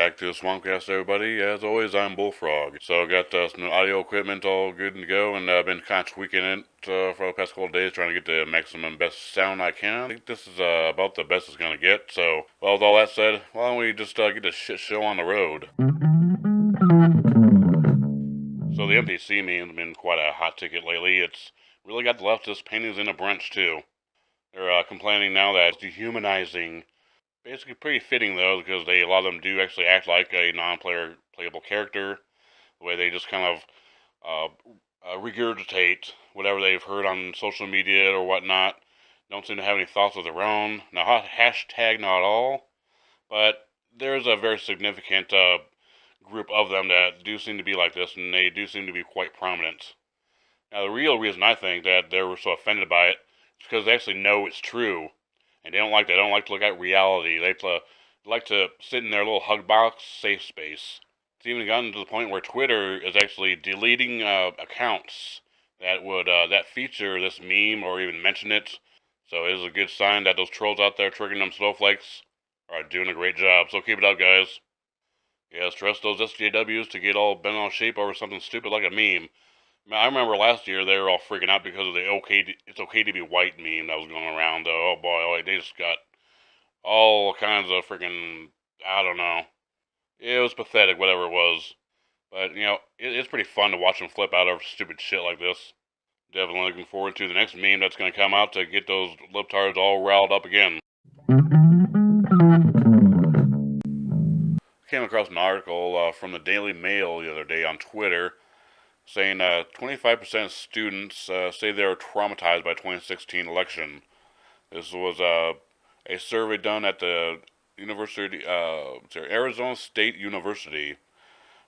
back to the Swampcast, everybody. As always, I'm Bullfrog. So I got some new audio equipment all good to go, and I've been kind of tweaking it for the past couple of days, trying to get the maximum best sound I can. I think this is about the best it's going to get. So, well, with all that said, why don't we just get this shit show on the road? So the MPC meme's been quite a hot ticket lately. It's really got the leftist paintings in a bunch, too. They're complaining now that it's dehumanizing. Basically pretty fitting, though, because a lot of them do actually act like a non-playable character. The way they just kind of regurgitate whatever they've heard on social media or whatnot. Don't seem to have any thoughts of their own. Now, hashtag not all, but there's a very significant group of them that do seem to be like this, and they do seem to be quite prominent. Now, the real reason I think that they were so offended by it is because they actually know it's true. And they don't like that. They don't like to look at reality. They like to sit in their little hug box safe space. It's even gotten to the point where Twitter is actually deleting accounts that would that feature this meme or even mention it. So it is a good sign that those trolls out there triggering them snowflakes are doing a great job. So keep it up, guys. Yes, trust those SJWs to get all bent on shape over something stupid like a meme. I remember last year they were all freaking out because of the it's okay to be white meme that was going around, though. Oh boy, they just got all kinds of freaking, I don't know. It was pathetic, whatever it was. But, it's pretty fun to watch them flip out over stupid shit like this. Definitely looking forward to the next meme that's going to come out to get those libtards all riled up again. I came across an article from the Daily Mail the other day on Twitter saying 25% of students say they were traumatized by the 2016 election. This was a survey done at the Arizona State University.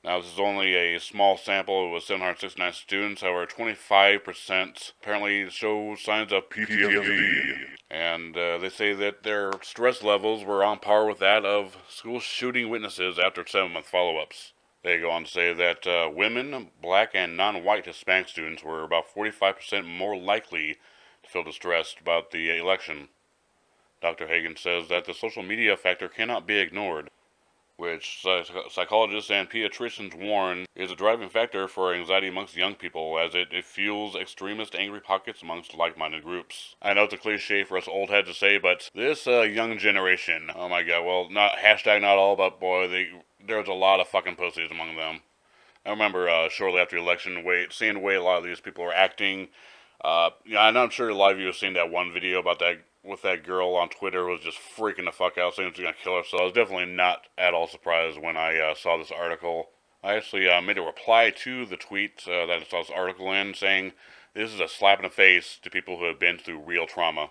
Now, this is only a small sample. It was 769 students. However, 25% apparently show signs of PTSD. And they say that their stress levels were on par with that of school shooting witnesses after 7-month follow-ups. They go on to say that women, black, and non-white Hispanic students were about 45% more likely to feel distressed about the election. Dr. Hagen says that the social media factor cannot be ignored, which psychologists and pediatricians warn is a driving factor for anxiety amongst young people, as it fuels extremist angry pockets amongst like-minded groups. I know it's a cliche for us old heads to say, but this young generation, oh my god, well, hashtag not all, but boy, there's a lot of fucking pussies among them. I remember shortly after the election, seeing the way a lot of these people are acting. I'm sure a lot of you have seen that one video about that with that girl on Twitter who was just freaking the fuck out, saying she was gonna kill herself. I was definitely not at all surprised when I saw this article. I actually made a reply to the tweet that I saw this article in, saying this is a slap in the face to people who have been through real trauma.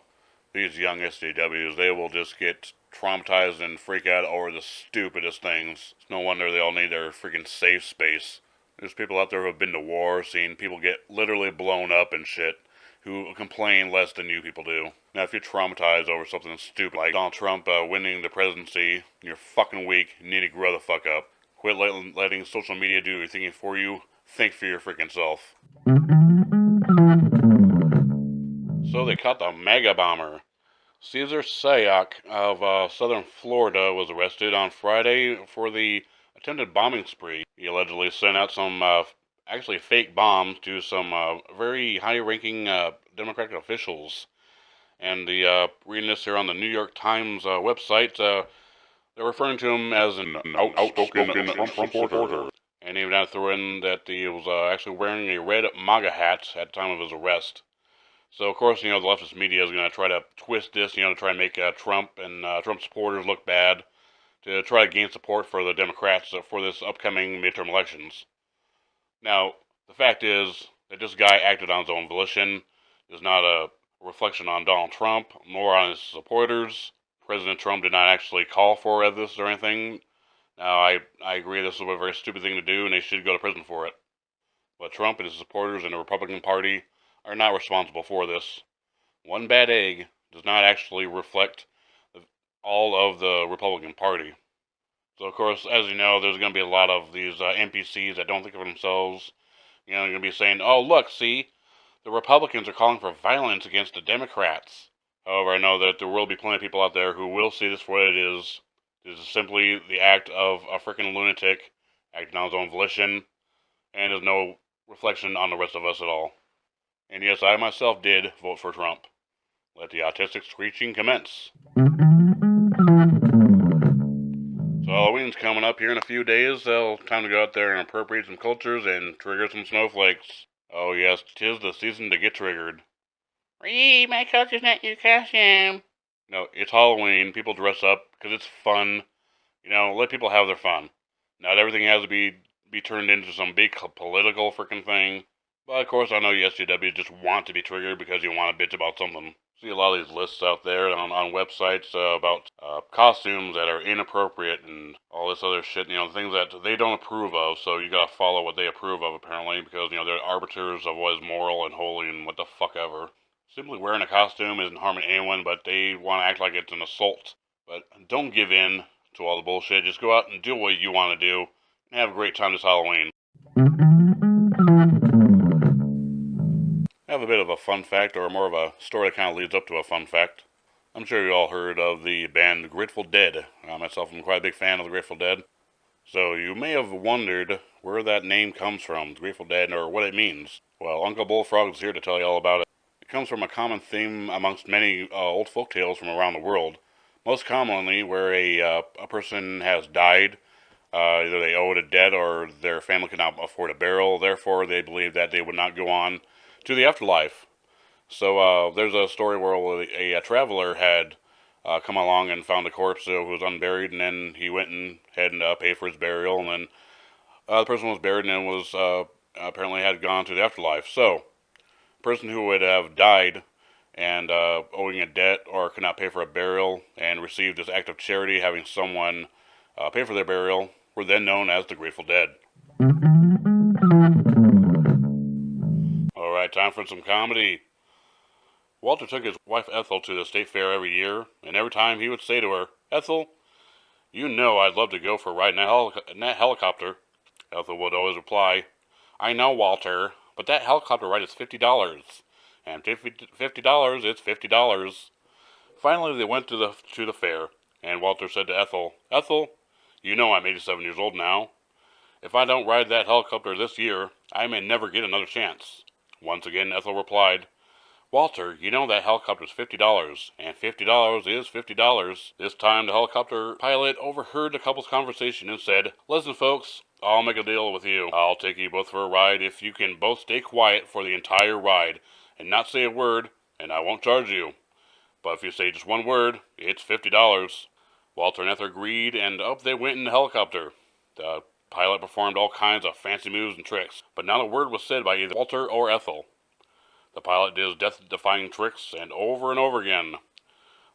These young SJWs, they will just get traumatized and freak out over the stupidest things. It's no wonder they all need their freaking safe space. There's people out there who have been to war, seen people get literally blown up and shit, who complain less than you people do. Now, if you're traumatized over something stupid like Donald Trump winning the presidency, you're fucking weak, you need to grow the fuck up. Quit letting social media do your thinking for you. Think for your freaking self. So they caught the maga bomber. Cesar Sayoc of southern Florida was arrested on Friday for the attempted bombing spree. He allegedly sent out some actually fake bombs to some very high-ranking Democratic officials. And reading this here on the New York Times website, they're referring to him as an outspoken Trump supporter. And even had to throw in that he was actually wearing a red MAGA hat at the time of his arrest. So, of course, the leftist media is going to try to twist this, to try and make Trump and Trump supporters look bad, to try to gain support for the Democrats for this upcoming midterm elections. Now, the fact is that this guy acted on his own volition. It's not a reflection on Donald Trump, nor on his supporters. President Trump did not actually call for this or anything. Now, I agree this is a very stupid thing to do, and they should go to prison for it. But Trump and his supporters and the Republican Party are not responsible for this. One bad egg does not actually reflect all of the Republican Party. So, of course, as you know, there's going to be a lot of these NPCs that don't think of themselves. They're going to be saying, oh, look, see, the Republicans are calling for violence against the Democrats. However, I know that there will be plenty of people out there who will see this for what it is. This is simply the act of a freaking lunatic acting on his own volition, and there's no reflection on the rest of us at all. And yes, I myself did vote for Trump. Let the autistic screeching commence. So Halloween's coming up here in a few days, so time to go out there and appropriate some cultures and trigger some snowflakes. Oh yes, 'tis the season to get triggered. Ree, my culture's not your costume. No, it's Halloween. People dress up because it's fun. Let people have their fun. Not everything has to be turned into some big political freaking thing. But of course, I know you SJWs just want to be triggered because you want to bitch about something. See a lot of these lists out there on websites about costumes that are inappropriate and all this other shit, things that they don't approve of, so you gotta follow what they approve of apparently, because, they're arbiters of what is moral and holy and what the fuck ever. Simply wearing a costume isn't harming anyone, but they want to act like it's an assault. But don't give in to all the bullshit. Just go out and do what you want to do and have a great time this Halloween. I have a bit of a fun fact, or more of a story that kind of leads up to a fun fact. I'm sure you all heard of the band Grateful Dead. Myself, I'm quite a big fan of the Grateful Dead. So you may have wondered where that name comes from, the Grateful Dead, or what it means. Well, Uncle Bullfrog is here to tell you all about it. It comes from a common theme amongst many old folk tales from around the world. Most commonly, where a person has died, either they owed a debt or their family could not afford a burial, therefore they believe that they would not go on to the afterlife. So there's a story where a traveler had come along and found a corpse who was unburied, and then he went and had paid for his burial, and then the person was buried and then was apparently had gone to the afterlife. So a person who would have died and owing a debt or could not pay for a burial and received this act of charity, having someone pay for their burial, were then known as the Grateful Dead. Alright, time for some comedy. Walter took his wife Ethel to the state fair every year, and every time he would say to her, "Ethel, you know I'd love to go for a ride in that helicopter." Ethel would always reply, "I know, Walter, but that helicopter ride is $50, and $50 is $50. Finally, they went to the fair, and Walter said to Ethel, "Ethel, you know I'm 87 years old now. If I don't ride that helicopter this year, I may never get another chance." Once again, Ethel replied, "Walter, you know that helicopter's $50, and $50 is $50. This time the helicopter pilot overheard the couple's conversation and said, "Listen, folks, I'll make a deal with you. I'll take you both for a ride if you can both stay quiet for the entire ride and not say a word, and I won't charge you. But if you say just one word, it's $50. Walter and Ethel agreed, and up they went in the helicopter. The pilot performed all kinds of fancy moves and tricks, but not a word was said by either Walter or Ethel. The pilot did his death-defying tricks and over again,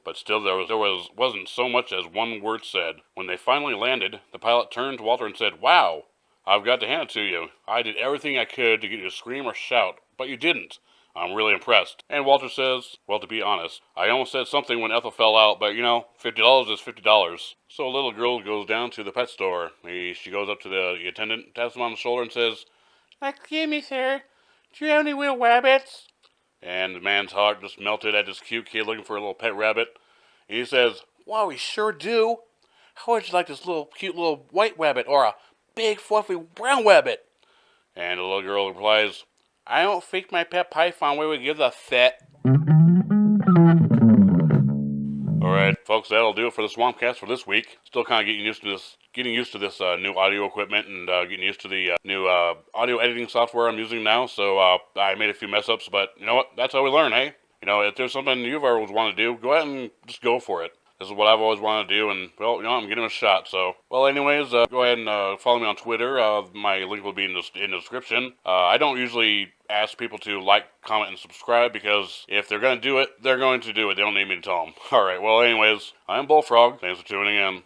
but still there wasn't so much as one word said. When they finally landed, the pilot turned to Walter and said, "Wow, I've got to hand it to you. I did everything I could to get you to scream or shout, but you didn't. I'm really impressed." And Walter says, "Well, to be honest, I almost said something when Ethel fell out, but $50 is $50. So a little girl goes down to the pet store. She goes up to the attendant, taps him on the shoulder, and says, "Excuse me, sir, do you have any little rabbits?" And the man's heart just melted at this cute kid looking for a little pet rabbit. And he says, "Wow, we sure do. How would you like this cute little white rabbit or a big fluffy brown rabbit?" And the little girl replies, "I don't think my pet python would give a fit." Alright, folks, that'll do it for the Swampcast for this week. Still kind of getting used to this new audio equipment and getting used to the new audio editing software I'm using now. So I made a few mess ups, but you know what? That's how we learn, hey? If there's something you've always wanted to do, go ahead and just go for it. This is what I've always wanted to do, and, well, I'm giving it a shot, so. Well, anyways, go ahead and follow me on Twitter. My link will be in the description. I don't usually ask people to like, comment, and subscribe, because if they're going to do it, they're going to do it. They don't need me to tell them. Alright, well, anyways, I'm Bullfrog. Thanks for tuning in.